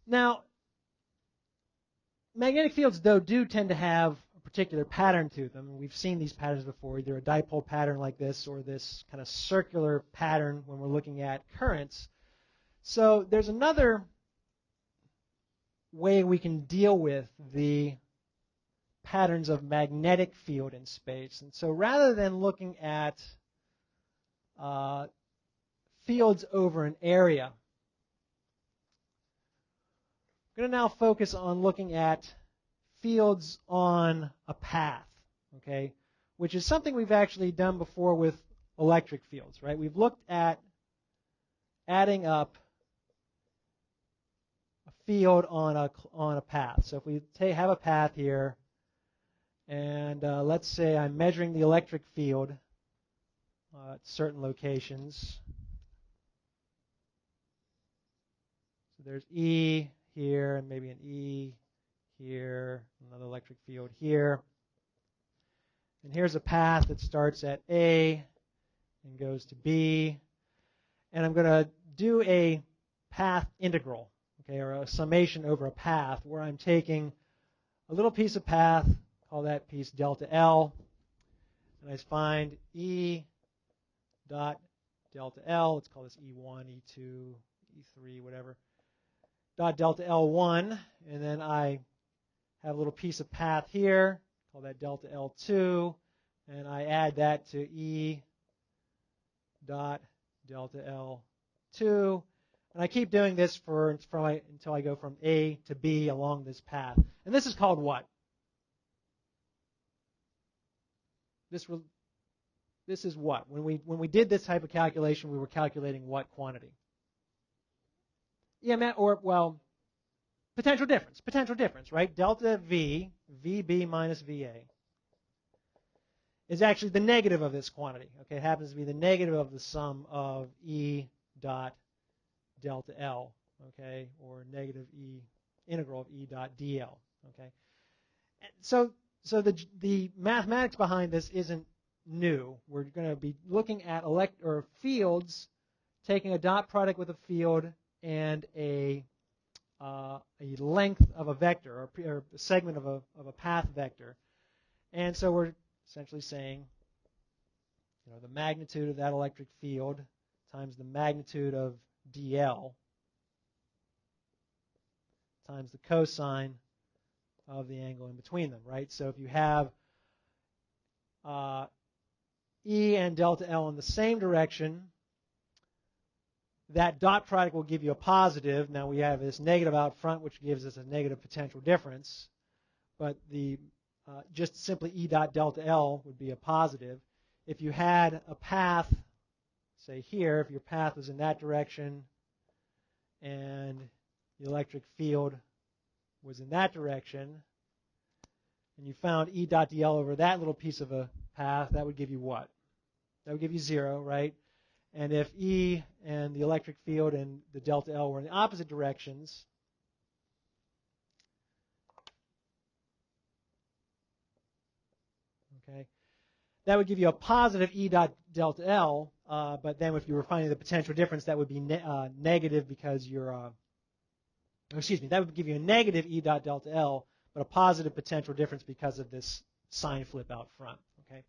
Now, magnetic fields, though, do tend to have a particular pattern to them. We've seen these patterns before, either a dipole pattern like this or this kind of circular pattern when we're looking at currents. So there's another way we can deal with the patterns of magnetic field in space. And so rather than looking at fields over an area, I'm going to now focus on looking at fields on a path, okay, which is something we've actually done before with electric fields, right? We've looked at adding up a field on a path. So if we have a path here, and let's say I'm measuring the electric field at certain locations. So there's E here, and maybe an E here, another electric field here. And here's a path that starts at A and goes to B. And I'm going to do a path integral, okay, or a summation over a path where I'm taking a little piece of path, call that piece delta L, and I find E dot delta L, let's call this E1, E2, E3, whatever, dot delta L1, and then I have a little piece of path here, call that delta L2, and I add that to E dot delta L2, and I keep doing this until I go from A to B along this path. And this is called what? This is what? When we did this type of calculation, we were calculating what quantity? EMF, or, well, potential difference, right? Delta V, VB minus VA, is actually the negative of this quantity. Okay, it happens to be the negative of the sum of E dot delta L, okay, or negative E integral of E dot DL, okay. And so the mathematics behind this isn't new. We're going to be looking at fields, taking a dot product with a field and a length of a vector, or a segment of a path vector. And so we're essentially saying, the magnitude of that electric field times the magnitude of dl times the cosine of the angle in between them, right? So if you have E and delta L in the same direction, that dot product will give you a positive. Now we have this negative out front, which gives us a negative potential difference. But just simply E dot delta L would be a positive. If you had a path, say here, if your path was in that direction and the electric field was in that direction, and you found E dot dl over that little piece of a path, that would give you what? That would give you 0, right? And if E and the electric field and the delta L were in the opposite directions, okay, that would give you a positive E dot delta L, but then if you were finding the potential difference, that would be negative because you're, that would give you a negative E dot delta L, but a positive potential difference because of this sign flip out front, okay?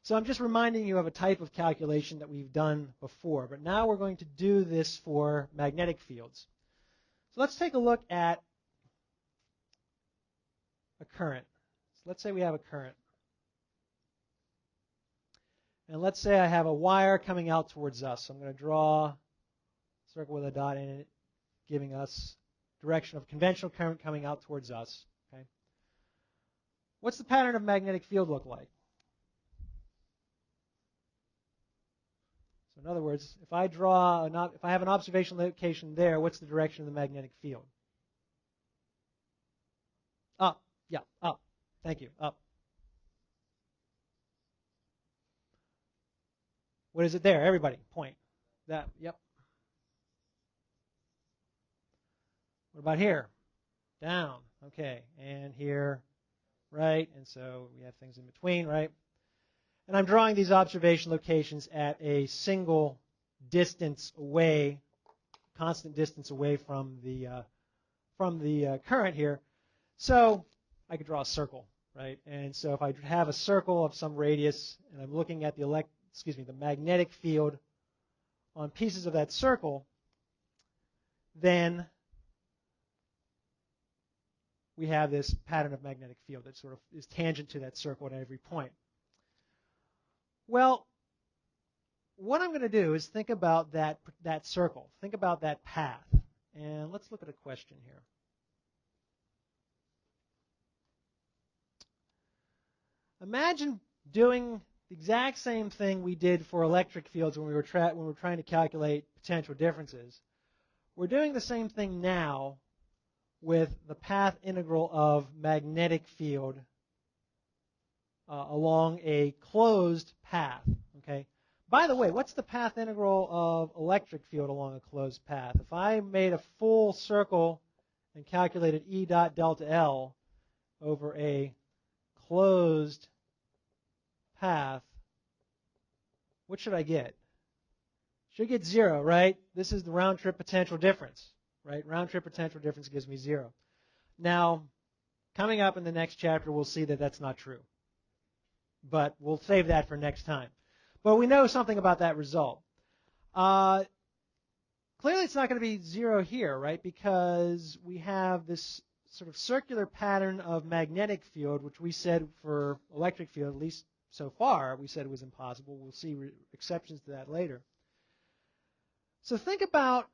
So I'm just reminding you of a type of calculation that we've done before, but now we're going to do this for magnetic fields. So let's take a look at a current. So let's say we have a current. And let's say I have a wire coming out towards us. So I'm going to draw a circle with a dot in it, giving us direction of conventional current coming out towards us. Okay. What's the pattern of magnetic field look like? So in other words, if I have an observation location there, what's the direction of the magnetic field? Up. Yeah, up. Thank you. Up. What is it there? Everybody, point. That. Yep. What about here? Down. Okay. And here, right? And so we have things in between, right? And I'm drawing these observation locations at a single distance away, constant distance away from the from the current here. So I could draw a circle, right? And so if I have a circle of some radius and I'm looking at the magnetic field on pieces of that circle, then we have this pattern of magnetic field that sort of is tangent to that circle at every point. Well, what I'm going to do is think about that circle. Think about that path. And let's look at a question here. Imagine doing the exact same thing we did for electric fields when we were trying to calculate potential differences. We're doing the same thing now with the path integral of magnetic field along a closed path. Okay. By the way, what's the path integral of electric field along a closed path? If I made a full circle and calculated E dot delta L over a closed path, what should I get? Should get 0, right? This is the round trip potential difference, right? Round trip potential difference gives me 0. Now, coming up in the next chapter, we'll see that that's not true. But we'll save that for next time. But we know something about that result. Clearly, it's not going to be 0 here, right? Because we have this sort of circular pattern of magnetic field, which we said for electric field, at least so far, we said it was impossible. We'll see exceptions to that later. So think about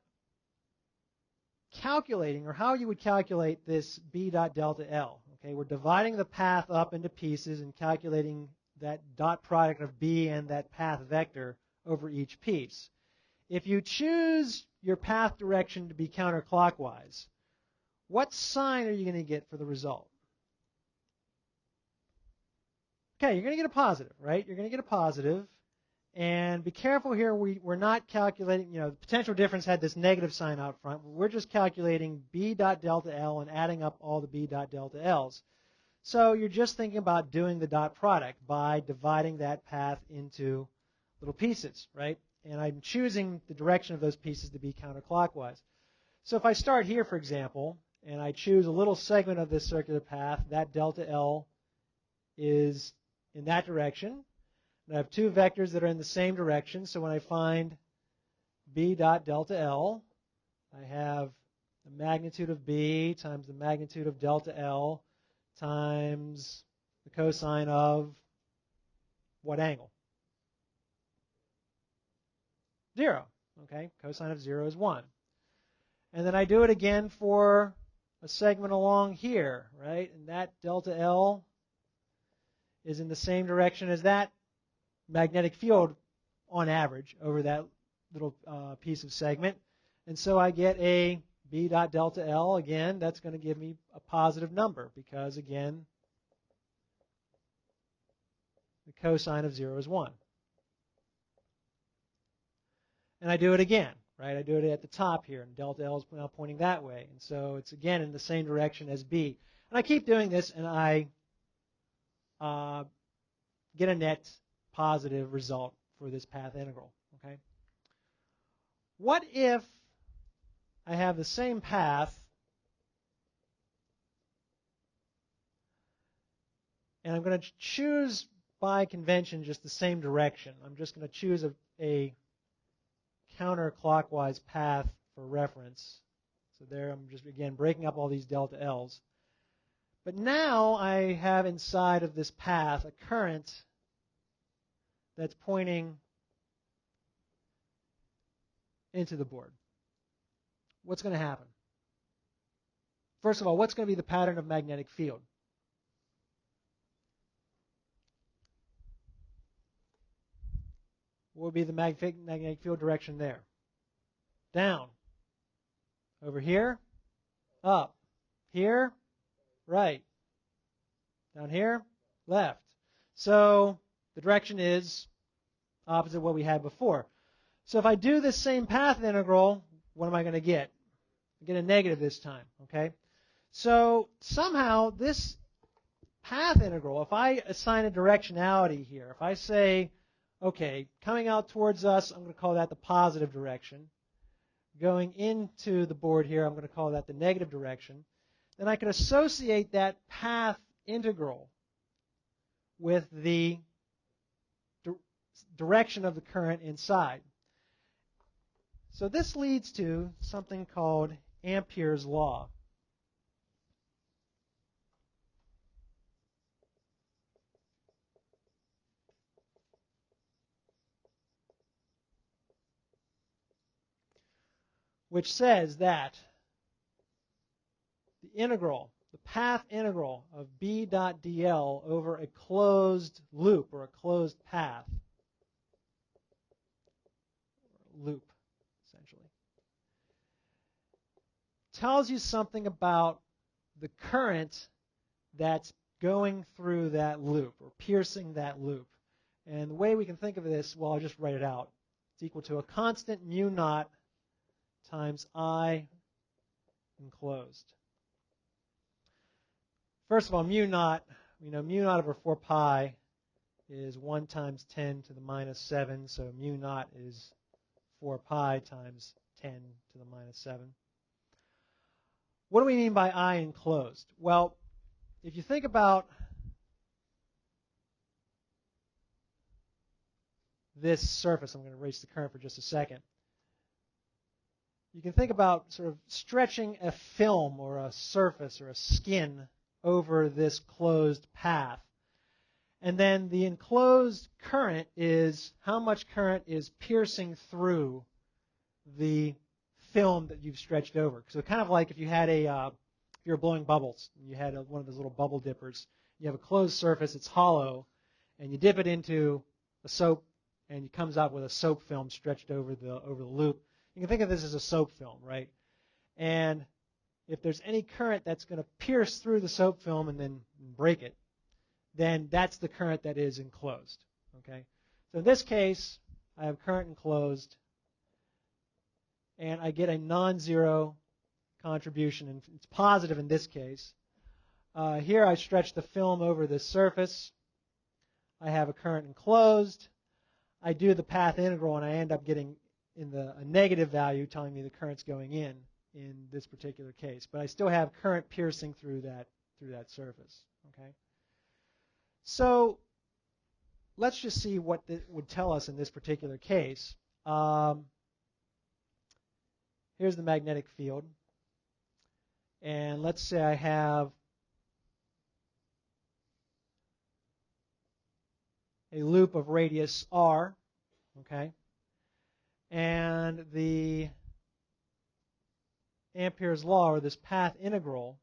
calculating, or how you would calculate this B dot delta L. Okay, we're dividing the path up into pieces and calculating that dot product of B and that path vector over each piece. If you choose your path direction to be counterclockwise, what sign are you going to get for the result? Okay, you're going to get a positive, right? You're going to get a positive. And be careful here, we're not calculating, the potential difference had this negative sign out front. We're just calculating B dot delta L and adding up all the B dot delta L's. So you're just thinking about doing the dot product by dividing that path into little pieces, right? And I'm choosing the direction of those pieces to be counterclockwise. So if I start here, for example, and I choose a little segment of this circular path, that delta L is in that direction. And I have two vectors that are in the same direction. So when I find B dot delta L, I have the magnitude of B times the magnitude of delta L times the cosine of what angle? 0. Okay, cosine of 0 is 1. And then I do it again for a segment along here, right? And that delta L is in the same direction as that magnetic field on average over that little piece of segment. And so I get a B dot delta L. Again, that's going to give me a positive number because, again, the cosine of 0 is 1. And I do it again, right? I do it at the top here, and delta L is now pointing that way. And so it's, again, in the same direction as B. And I keep doing this, and I get a net positive result for this path integral. Okay. What if I have the same path and I'm going to choose by convention just the same direction? I'm just going to choose a counterclockwise path for reference. So there I'm just, again, breaking up all these delta L's. But now I have inside of this path a current that's pointing into the board. What's going to happen? First of all, what's going to be the pattern of magnetic field? What would be the magnetic field direction there? Down. Over here? Up. Here? Right. Down here? Left. So the direction is opposite what we had before. So if I do this same path integral, what am I going to get? I get a negative this time, okay? So somehow this path integral, if I assign a directionality here, if I say, okay, coming out towards us, I'm going to call that the positive direction. going into the board here, I'm going to call that the negative direction, then I can associate that path integral with the direction of the current inside. So this leads to something called Amperes Law. Which says that the integral, the path integral of B dot dl over a closed loop or a closed path, loop essentially, tells you something about the current that's going through that loop or piercing that loop. And the way we can think of this, well, I'll just write it out. It's equal to a constant mu naught times I enclosed. First of all, mu naught, we know mu naught over 4 pi is 1 times 10 to the minus 7, so mu naught is 4 pi times 10 to the minus 7. What do we mean by I enclosed? Well, if you think about this surface, I'm going to erase the current for just a second. You can think about sort of stretching a film or a surface or a skin over this closed path. And then the enclosed current is how much current is piercing through the film that you've stretched over. So kind of like if you had if you're blowing bubbles, and you had one of those little bubble dippers, you have a closed surface, it's hollow, and you dip it into a soap, and it comes out with a soap film stretched over the loop. You can think of this as a soap film, right? And if there's any current that's going to pierce through the soap film and then break it, then that's the current that is enclosed. Okay? So in this case, I have current enclosed, and I get a non-zero contribution, and it's positive in this case. Here I stretch the film over this surface. I have a current enclosed. I do the path integral, and I end up getting a negative value telling me the current's going in this particular case. But I still have current piercing through that surface. Okay? So let's just see what it would tell us in this particular case. Here's the magnetic field. And let's say I have a loop of radius r, okay? And the Amperes law, or this path integral,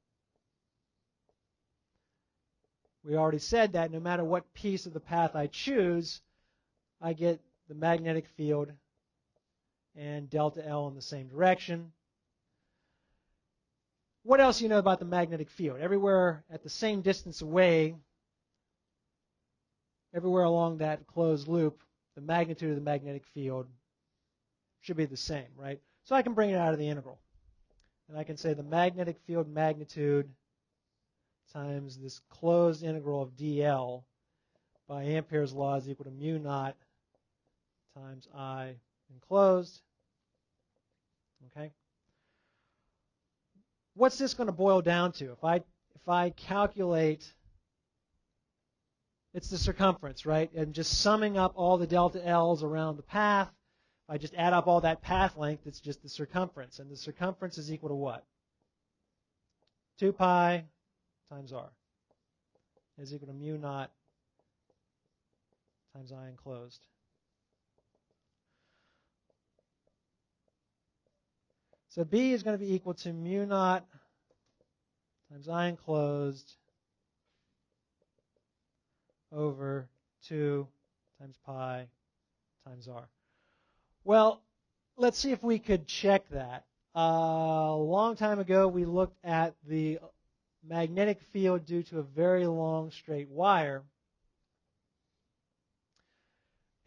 we already said that no matter what piece of the path I choose, I get the magnetic field and delta L in the same direction. What else do you know about the magnetic field? Everywhere at the same distance away, everywhere along that closed loop, the magnitude of the magnetic field should be the same, right? So I can bring it out of the integral. And I can say the magnetic field magnitude times this closed integral of dl by Amperes law is equal to mu naught times I enclosed. Okay? What's this going to boil down to? If I calculate, it's the circumference, right? And just summing up all the delta L's around the path, if I just add up all that path length, it's just the circumference. And the circumference is equal to what? 2 pi times r is equal to mu naught times I enclosed. So B is going to be equal to mu naught times I enclosed over 2 times pi times r. Well, let's see if we could check that. A long time ago, we looked at the magnetic field due to a very long straight wire.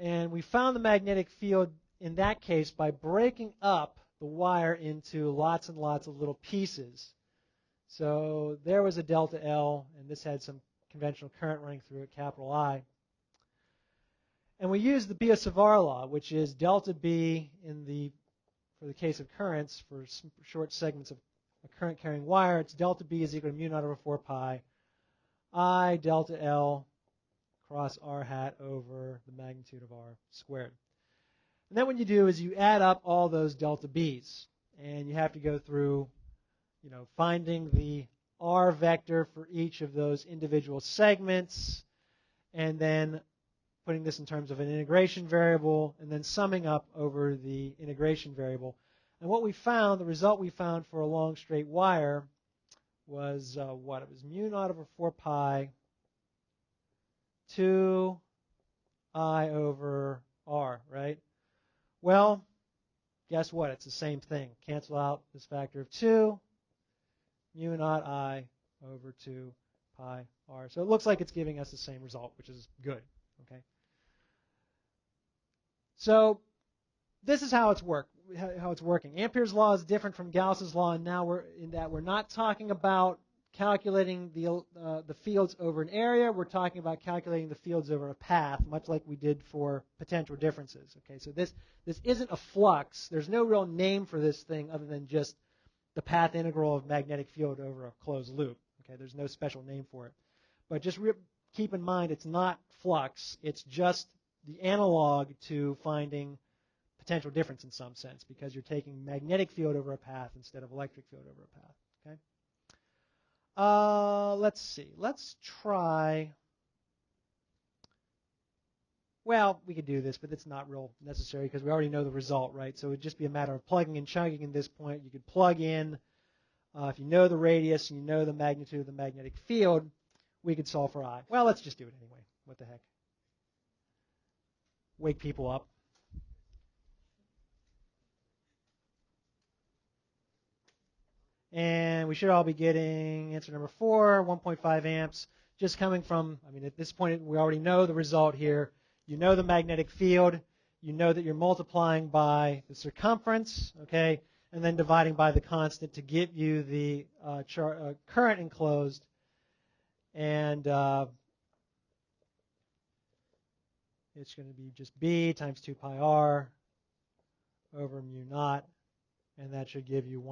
And we found the magnetic field in that case by breaking up the wire into lots and lots of little pieces. So there was a delta L, and this had some conventional current running through it, capital I. And we used the Biot-Savart Law, which is delta B for the case of currents, for short segments of a current carrying wire, it's delta B is equal to mu naught over 4 pi I delta L cross r hat over the magnitude of r squared. And then what you do is you add up all those delta B's, and you have to go through, finding the r vector for each of those individual segments, and then putting this in terms of an integration variable, and then summing up over the integration variable. And what we found, the result we found for a long straight wire was what? It was mu naught over 4 pi 2 I over r, right? Well, guess what? It's the same thing. Cancel out this factor of 2, mu naught I over 2 pi r. So it looks like it's giving us the same result, which is good. Okay. So this is how it's working. Ampere's law is different from Gauss's law, and now we're not talking about calculating the fields over an area. We're talking about calculating the fields over a path, much like we did for potential differences. Okay, so this isn't a flux. There's no real name for this thing other than just the path integral of magnetic field over a closed loop. Okay, there's no special name for it. But just keep in mind it's not flux. It's just the analog to finding potential difference in some sense, because you're taking magnetic field over a path instead of electric field over a path. Okay. Let's see. Let's try. Well, we could do this, but it's not real necessary because we already know the result, right? So it would just be a matter of plugging and chugging at this point. You could plug in, if you know the radius and you know the magnitude of the magnetic field, we could solve for I. Well, let's just do it anyway. What the heck? Wake people up. And we should all be getting answer number 4, 1.5 amps, just coming from, at this point we already know the result here. You know the magnetic field. You know that you're multiplying by the circumference, okay, and then dividing by the constant to give you the current enclosed. And it's going to be just B times 2 pi r over mu naught. And that should give you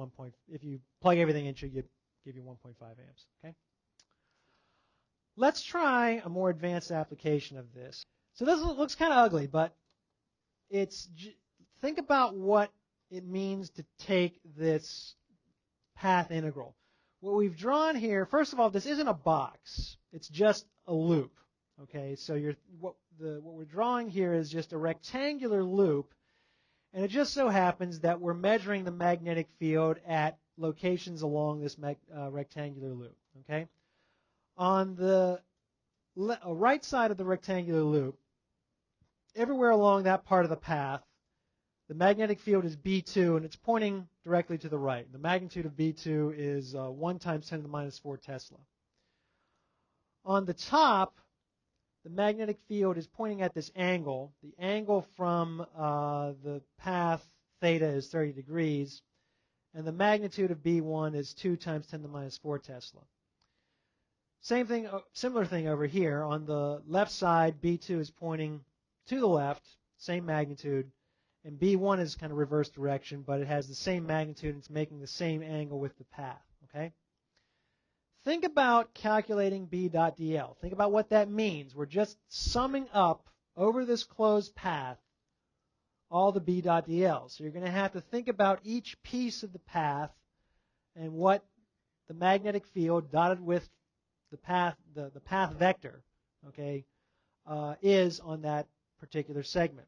if you plug everything in, it should give you 1.5 amps. Okay. Let's try a more advanced application of this. So this looks kind of ugly, but think about what it means to take this path integral. What we've drawn here, first of all, this isn't a box. It's just a loop. Okay. So what we're drawing here is just a rectangular loop. And it just so happens that we're measuring the magnetic field at locations along this rectangular loop. Okay? On the right side of the rectangular loop, everywhere along that part of the path, the magnetic field is B2, and it's pointing directly to the right. The magnitude of B2 is 1 times 10 to the minus 4 Tesla. On the top, the magnetic field is pointing at this angle. The angle from the path theta is 30 degrees, and the magnitude of B1 is 2 times 10 to the minus 4 Tesla. Same thing, similar thing over here. On the left side, B2 is pointing to the left, same magnitude, and B1 is kind of reverse direction, but it has the same magnitude and it's making the same angle with the path. Okay? Think about calculating B.dl. Think about what that means. We're just summing up over this closed path all the B.dl. So you're going to have to think about each piece of the path and what the magnetic field dotted with the path vector, okay, is on that particular segment.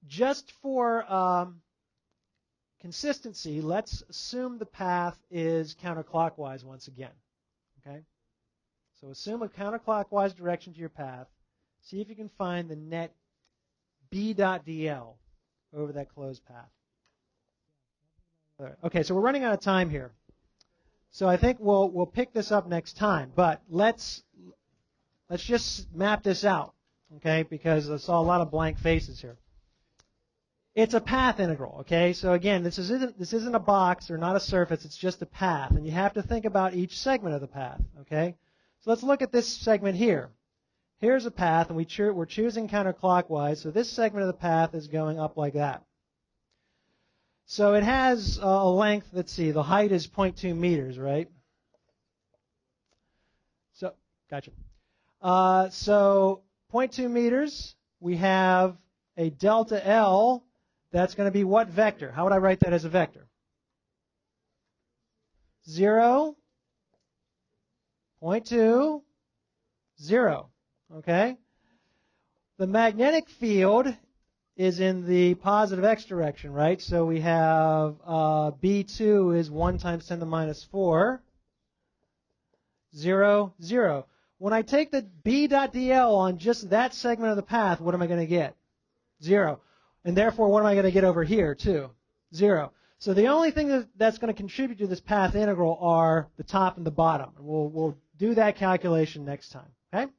Just for consistency, let's assume the path is counterclockwise once again. Okay? So assume a counterclockwise direction to your path. See if you can find the net B.dl over that closed path. Okay, so we're running out of time here. So I think we'll pick this up next time. But let's just map this out, okay? Because I saw a lot of blank faces here. It's a path integral, okay? So again, this isn't a box or not a surface. It's just a path, and you have to think about each segment of the path, okay? So let's look at this segment here. Here's a path, and we're choosing counterclockwise, so this segment of the path is going up like that. So it has a length, let's see, the height is 0.2 meters, right? So, gotcha. So 0.2 meters, we have a delta L, that's going to be what vector? How would I write that as a vector? 0, 0.2, 0, okay? The magnetic field is in the positive x direction, right? So we have B2 is 1 times 10 to the minus 4, 0, 0. When I take the B dot dl on just that segment of the path, what am I going to get? 0. And therefore, what am I going to get over here, too? 0. So the only thing that's going to contribute to this path integral are the top and the bottom. And we'll do that calculation next time, okay?